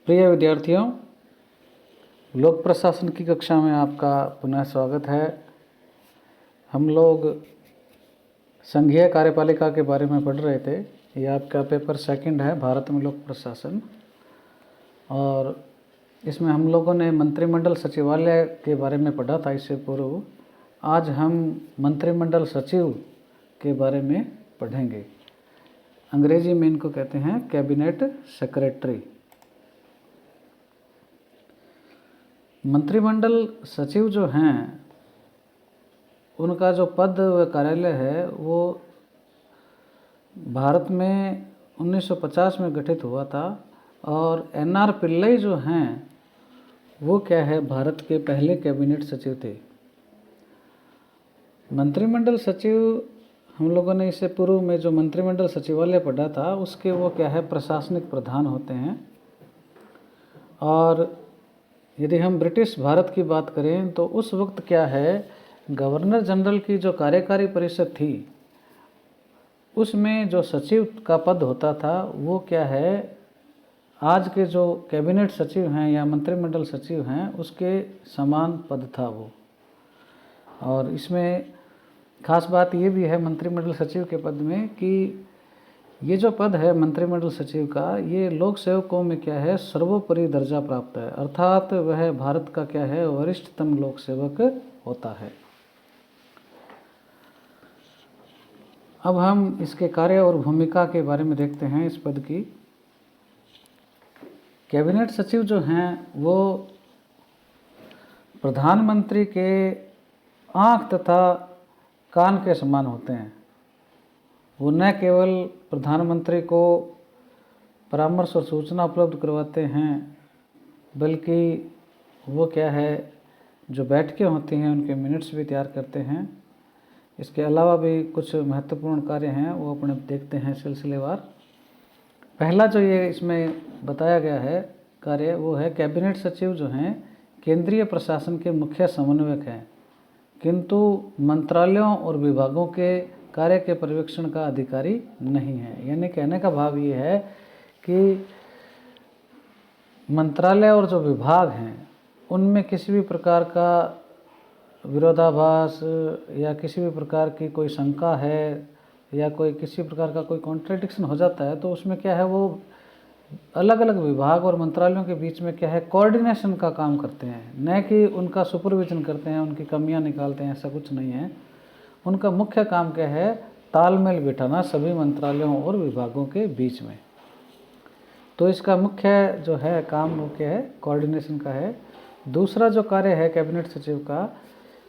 प्रिय विद्यार्थियों, लोक प्रशासन की कक्षा में आपका पुनः स्वागत है। हम लोग संघीय कार्यपालिका के बारे में पढ़ रहे थे। ये आपका पेपर सेकंड है, भारत में लोक प्रशासन, और इसमें हम लोगों ने मंत्रिमंडल सचिवालय के बारे में पढ़ा था। इससे पूर्व आज हम मंत्रिमंडल सचिव के बारे में पढ़ेंगे। अंग्रेजी में इनको कहते हैं कैबिनेट सेक्रेटरी। मंत्रिमंडल सचिव जो हैं, उनका जो पद व कार्यालय है वो भारत में 1950 में गठित हुआ था, और एन.आर. पिल्लई जो हैं वो क्या है, भारत के पहले कैबिनेट सचिव थे। मंत्रिमंडल सचिव, हम लोगों ने इससे पूर्व में जो मंत्रिमंडल सचिवालय पढ़ा था उसके वो क्या है, प्रशासनिक प्रधान होते हैं। और यदि हम ब्रिटिश भारत की बात करें तो उस वक्त क्या है, गवर्नर जनरल की जो कार्यकारी परिषद थी उसमें जो सचिव का पद होता था वो क्या है, आज के जो कैबिनेट सचिव हैं या मंत्रिमंडल सचिव हैं उसके समान पद था वो। और इसमें खास बात ये भी है मंत्रिमंडल सचिव के पद में कि ये जो पद है मंत्रिमंडल सचिव का, ये लोक सेवकों में क्या है, सर्वोपरि दर्जा प्राप्त है, अर्थात वह भारत का क्या है, वरिष्ठतम लोक सेवक होता है। अब हम इसके कार्य और भूमिका के बारे में देखते हैं इस पद की। कैबिनेट सचिव जो हैं वो प्रधानमंत्री के आँख तथा कान के समान होते हैं। वो न केवल प्रधानमंत्री को परामर्श और सूचना उपलब्ध करवाते हैं, बल्कि वो क्या है, जो बैठकें होती हैं उनके मिनट्स भी तैयार करते हैं। इसके अलावा भी कुछ महत्वपूर्ण कार्य हैं वो अपने देखते हैं सिलसिलेवार। पहला जो ये इसमें बताया गया है कार्य वो है, कैबिनेट सचिव जो हैं केंद्रीय प्रशासन के मुख्य समन्वयक हैं, किंतु मंत्रालयों और विभागों के कार्य के पर्यवेक्षण का अधिकारी नहीं है। यानी कहने का भाव ये है कि मंत्रालय और जो विभाग हैं उनमें किसी भी प्रकार का विरोधाभास या किसी भी प्रकार की कोई शंका है या कोई किसी प्रकार का कोई कॉन्ट्रडिक्शन हो जाता है तो उसमें क्या है, वो अलग अलग विभाग और मंत्रालयों के बीच में क्या है, कोऑर्डिनेशन का काम करते हैं, न कि उनका सुपरविजन करते हैं, उनकी कमियां निकालते हैं, ऐसा कुछ नहीं है। उनका मुख्य काम क्या है, तालमेल बिठाना सभी मंत्रालयों और विभागों के बीच में। तो इसका मुख्य जो है काम वो क्या है, कोऑर्डिनेशन का है। दूसरा जो कार्य है कैबिनेट सचिव का,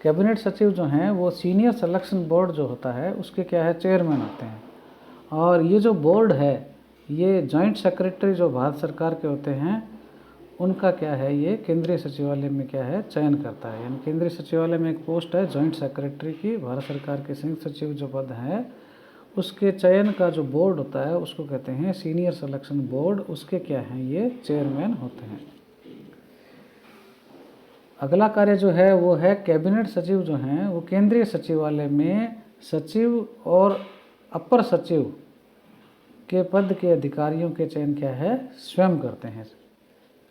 कैबिनेट सचिव जो हैं वो सीनियर सिलेक्शन बोर्ड जो होता है उसके क्या है, चेयरमैन होते हैं। और ये जो बोर्ड है, ये जॉइंट सेक्रेटरी जो भारत सरकार के होते हैं उनका क्या है, ये केंद्रीय सचिवालय में क्या है, चयन करता है। यानी केंद्रीय सचिवालय में एक पोस्ट है जॉइंट सेक्रेटरी की, भारत सरकार के संयुक्त सचिव जो पद है उसके चयन का जो बोर्ड होता है उसको कहते हैं सीनियर सिलेक्शन बोर्ड। उसके क्या हैं, ये चेयरमैन होते हैं। अगला कार्य जो है वो है, कैबिनेट सचिव जो हैं वो केंद्रीय सचिवालय में सचिव और अपर सचिव के पद के अधिकारियों के चयन क्या है, स्वयं करते हैं।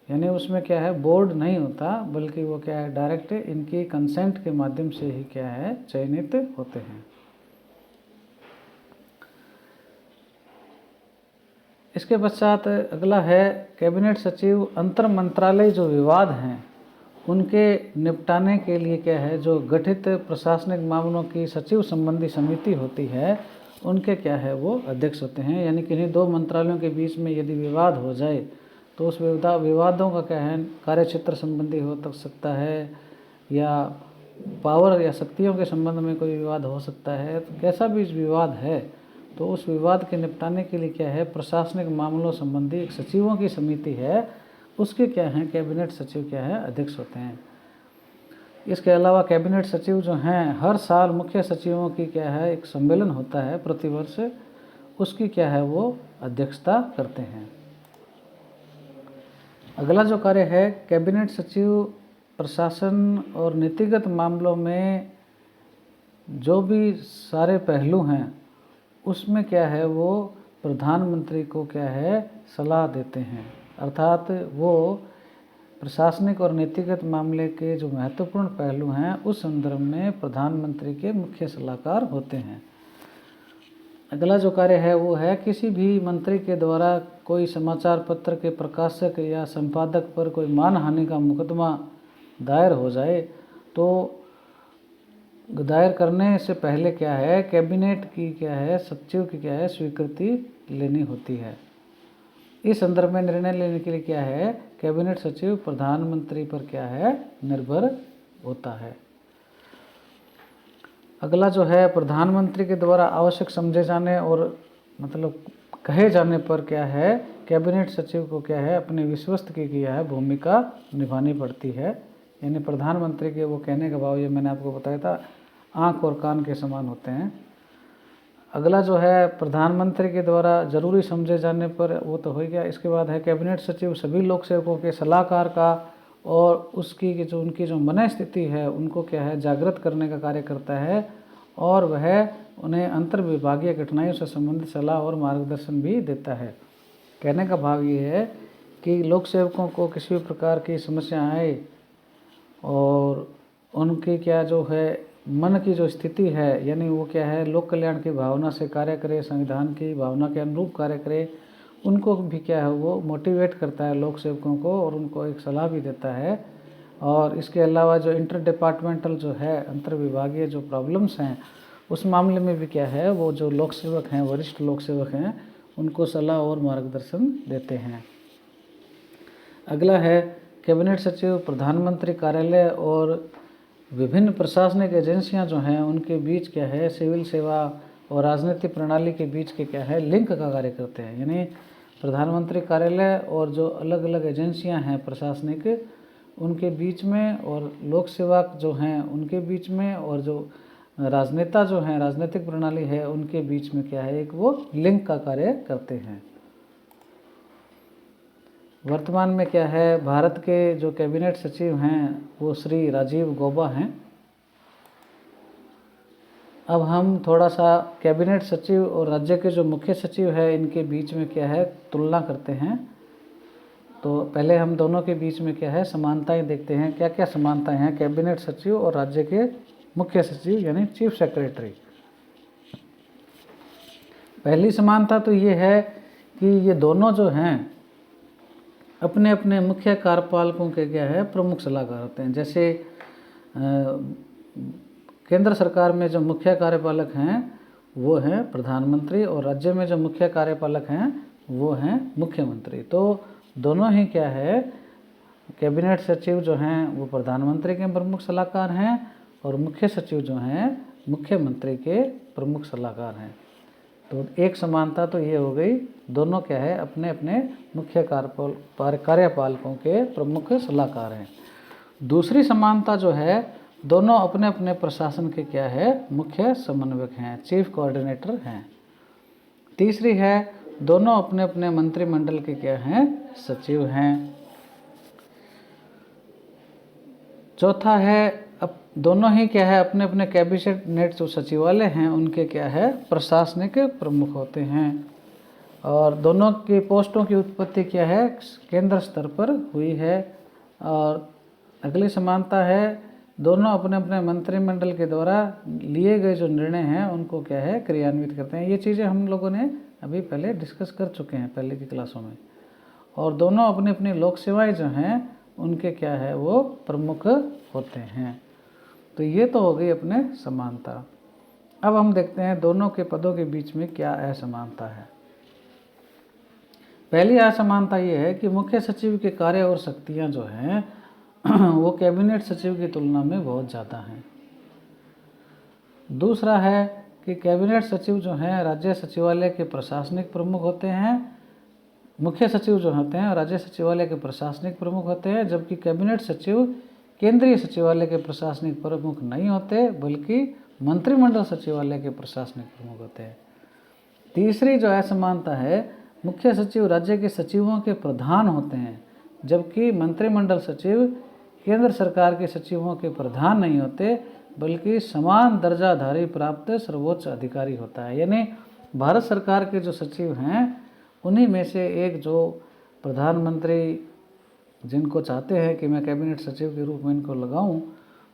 यानी उसमें क्या है, बोर्ड नहीं होता, बल्कि वो क्या है, डायरेक्ट इनकी कंसेंट के माध्यम से ही क्या है, चयनित होते हैं। इसके पश्चात अगला है, कैबिनेट सचिव अंतर मंत्रालय जो विवाद हैं उनके निपटाने के लिए क्या है, जो गठित प्रशासनिक मामलों की सचिव संबंधी समिति होती है उनके क्या है, वो अध्यक्ष होते हैं। यानी किन्हीं दो मंत्रालयों के बीच में यदि विवाद हो जाए तो उस विवादों का क्या है, कार्यक्षेत्र संबंधी हो सकता है या पावर या शक्तियों के संबंध में कोई विवाद हो सकता है। तो कैसा भी विवाद है तो उस विवाद के निपटाने के लिए क्या है, प्रशासनिक मामलों संबंधी एक सचिवों की समिति है, उसके क्या हैं, कैबिनेट सचिव क्या है, अध्यक्ष होते हैं। इसके अलावा कैबिनेट सचिव जो हैं हर साल मुख्य सचिवों की क्या है, एक सम्मेलन होता है प्रतिवर्ष, उसकी क्या है, वो अध्यक्षता करते हैं। अगला जो कार्य है, कैबिनेट सचिव प्रशासन और नीतिगत मामलों में जो भी सारे पहलू हैं उसमें क्या है, वो प्रधानमंत्री को क्या है, सलाह देते हैं। अर्थात वो प्रशासनिक और नीतिगत मामले के जो महत्वपूर्ण पहलू हैं उस संदर्भ में प्रधानमंत्री के मुख्य सलाहकार होते हैं। अगला जो कार्य है वो है किसी भी मंत्री के द्वारा कोई समाचार पत्र के प्रकाशक या संपादक पर कोई मानहानि का मुकदमा दायर हो जाए तो दायर करने से पहले क्या है, कैबिनेट की क्या है, सचिव की क्या है, स्वीकृति लेनी होती है। इस संदर्भ में निर्णय लेने के लिए क्या है, कैबिनेट सचिव प्रधानमंत्री पर क्या है, निर्भर होता है। अगला जो है प्रधानमंत्री के द्वारा आवश्यक समझे जाने और मतलब कहे जाने पर क्या है, कैबिनेट सचिव को क्या है, अपने विश्वस्त की क्या है भूमिका निभानी पड़ती है। यानी प्रधानमंत्री के वो कहने का भाव, ये मैंने आपको बताया था, आँख और कान के समान होते हैं। अगला जो है प्रधानमंत्री के द्वारा जरूरी समझे जाने पर, वो तो हो गया। इसके बाद है कैबिनेट सचिव सभी लोक सेवकों के सलाहकार का और उसकी जो उनकी जो मन स्थिति है उनको क्या है जागृत करने का कार्य करता है और वह उन्हें अंतर विभागीय कठिनाइयों से संबंधित सलाह और मार्गदर्शन भी देता है। कहने का भाव ये है कि लोक सेवकों को किसी भी प्रकार की समस्या आए और उनकी क्या जो है मन की जो स्थिति है, यानी वो क्या है लोक कल्याण की भावना से कार्य करे, संविधान की भावना के अनुरूप कार्य करे, उनको भी क्या है वो मोटिवेट करता है लोक सेवकों को और उनको एक सलाह भी देता है। और इसके अलावा जो इंटर डिपार्टमेंटल जो है अंतर विभागीय जो प्रॉब्लम्स हैं उस मामले में भी क्या है वो जो लोक सेवक हैं, वरिष्ठ लोक सेवक हैं, उनको सलाह और मार्गदर्शन देते हैं। अगला है कैबिनेट सचिव प्रधानमंत्री कार्यालय और विभिन्न प्रशासनिक एजेंसियां जो हैं उनके बीच क्या है सिविल सेवा और राजनीतिक प्रणाली के बीच के क्या है लिंक का कार्य करते हैं। यानी प्रधानमंत्री कार्यालय और जो अलग अलग एजेंसियां हैं प्रशासनिक, उनके बीच में और लोक सेवा जो हैं उनके बीच में और जो राजनेता जो हैं राजनीतिक प्रणाली है उनके बीच में क्या है एक वो लिंक का कार्य करते हैं। वर्तमान में क्या है भारत के जो कैबिनेट सचिव हैं वो श्री राजीव गौबा हैं। अब हम थोड़ा सा कैबिनेट सचिव और राज्य के जो मुख्य सचिव है इनके बीच में क्या है तुलना करते हैं। तो पहले हम दोनों के बीच में क्या है समानताएं देखते हैं, क्या क्या समानताएं हैं कैबिनेट सचिव और राज्य के मुख्य सचिव यानी चीफ सेक्रेटरी। पहली समानता तो ये है कि ये दोनों जो हैं अपने अपने मुख्य कार्यपालकों के क्या है प्रमुख सलाहकार होते हैं। जैसे केंद्र सरकार में जो मुख्य कार्यपालक हैं वो हैं प्रधानमंत्री और राज्य में जो मुख्य कार्यपालक हैं वो हैं मुख्यमंत्री। तो दोनों ही क्या है कैबिनेट सचिव जो हैं वो प्रधानमंत्री के प्रमुख सलाहकार हैं और मुख्य सचिव जो हैं मुख्यमंत्री के प्रमुख सलाहकार हैं। तो एक समानता तो ये हो गई, दोनों क्या है अपने अपने मुख्य कार्यपालकों के प्रमुख सलाहकार हैं। दूसरी समानता जो है दोनों अपने अपने प्रशासन के क्या है मुख्य समन्वयक हैं, चीफ कोऑर्डिनेटर हैं। तीसरी है दोनों अपने अपने मंत्रिमंडल के क्या हैं सचिव हैं। चौथा है अब दोनों ही क्या है अपने अपने कैबिनेट जो सचिवालय हैं उनके क्या है प्रशासनिक प्रमुख होते हैं। और दोनों की पोस्टों की उत्पत्ति क्या है केंद्र स्तर पर हुई है। और अगली समानता है दोनों अपने अपने मंत्रिमंडल के द्वारा लिए गए जो निर्णय हैं उनको क्या है क्रियान्वित करते हैं। ये चीज़ें हम लोगों ने अभी पहले डिस्कस कर चुके हैं पहले की क्लासों में। और दोनों अपनी अपनी लोक सेवाएं जो हैं उनके क्या है वो प्रमुख होते हैं। तो ये तो हो गई अपने समानता। अब हम देखते हैं दोनों के पदों के बीच में क्या असमानता है। पहली असमानता ये है कि मुख्य सचिव के कार्य और शक्तियाँ जो हैं वो कैबिनेट सचिव की तुलना में बहुत ज़्यादा हैं। दूसरा है कि कैबिनेट सचिव जो हैं राज्य सचिवालय के प्रशासनिक प्रमुख होते हैं, मुख्य सचिव जो होते हैं राज्य सचिवालय के प्रशासनिक प्रमुख होते हैं, जबकि कैबिनेट सचिव केंद्रीय सचिवालय के प्रशासनिक प्रमुख नहीं होते बल्कि मंत्रिमंडल सचिवालय के प्रशासनिक प्रमुख होते हैं। तीसरी जो असमानता है मुख्य सचिव राज्य के सचिवों के प्रधान होते हैं, जबकि मंत्रिमंडल सचिव केंद्र सरकार के सचिवों के प्रधान नहीं होते बल्कि समान दर्जाधारी प्राप्त सर्वोच्च अधिकारी होता है। यानी भारत सरकार के जो सचिव हैं उन्हीं में से एक जो प्रधानमंत्री जिनको चाहते हैं कि मैं कैबिनेट सचिव के रूप में इनको लगाऊं,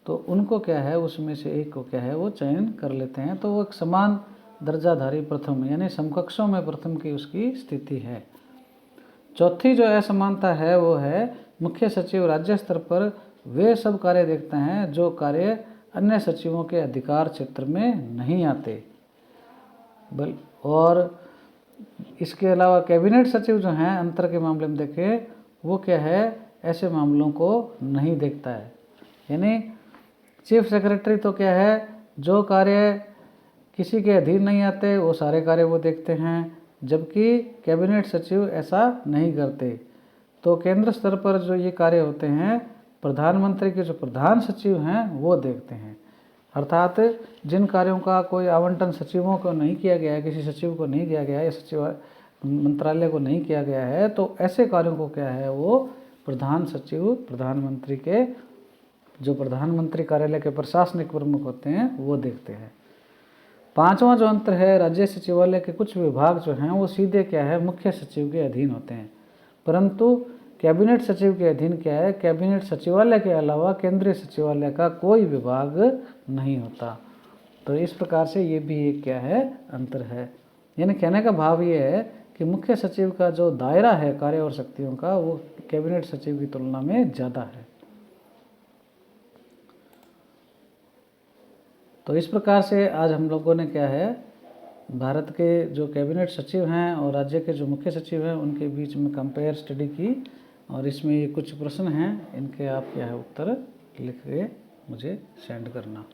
तो उनको क्या है उसमें से एक को क्या है वो चयन कर लेते हैं। तो वो एक समान दर्जाधारी प्रथम यानी समकक्षों में प्रथम की उसकी स्थिति है। चौथी जो असमानता है वो है मुख्य सचिव राज्य स्तर पर वे सब कार्य देखते हैं जो कार्य अन्य सचिवों के अधिकार क्षेत्र में नहीं आते। और इसके अलावा कैबिनेट सचिव जो हैं अंतर के मामले में देखें वो क्या है ऐसे मामलों को नहीं देखता है। यानी चीफ सेक्रेटरी तो क्या है जो कार्य किसी के अधीन नहीं आते वो सारे कार्य वो देखते हैं, जबकि कैबिनेट सचिव ऐसा नहीं करते। तो केंद्र स्तर पर जो ये कार्य होते हैं प्रधानमंत्री के जो प्रधान सचिव हैं वो देखते हैं। अर्थात जिन कार्यों का कोई आवंटन सचिवों को नहीं किया गया है, किसी सचिव को नहीं दिया गया है या सचिव मंत्रालय को नहीं किया गया है, तो ऐसे कार्यों को क्या है वो प्रधान सचिव प्रधानमंत्री के जो प्रधानमंत्री कार्यालय के प्रशासनिक प्रमुख होते हैं वो देखते हैं। पांचवा जो अंतर है राज्य सचिवालय के कुछ विभाग जो हैं वो सीधे क्या है मुख्य सचिव के अधीन होते हैं, परंतु कैबिनेट सचिव के अधीन क्या है कैबिनेट सचिवालय के अलावा केंद्रीय सचिवालय का कोई विभाग नहीं होता। तो इस प्रकार से ये भी एक क्या है अंतर है। यानी कहने का भाव ये है कि मुख्य सचिव का जो दायरा है कार्य और शक्तियों का वो कैबिनेट सचिव की तुलना में ज़्यादा है। तो इस प्रकार से आज हम लोगों ने क्या है भारत के जो कैबिनेट सचिव हैं और राज्य के जो मुख्य सचिव हैं उनके बीच में कंपेयर स्टडी की, और इसमें ये कुछ प्रश्न हैं, इनके आप क्या है उत्तर लिख के मुझे सेंड करना।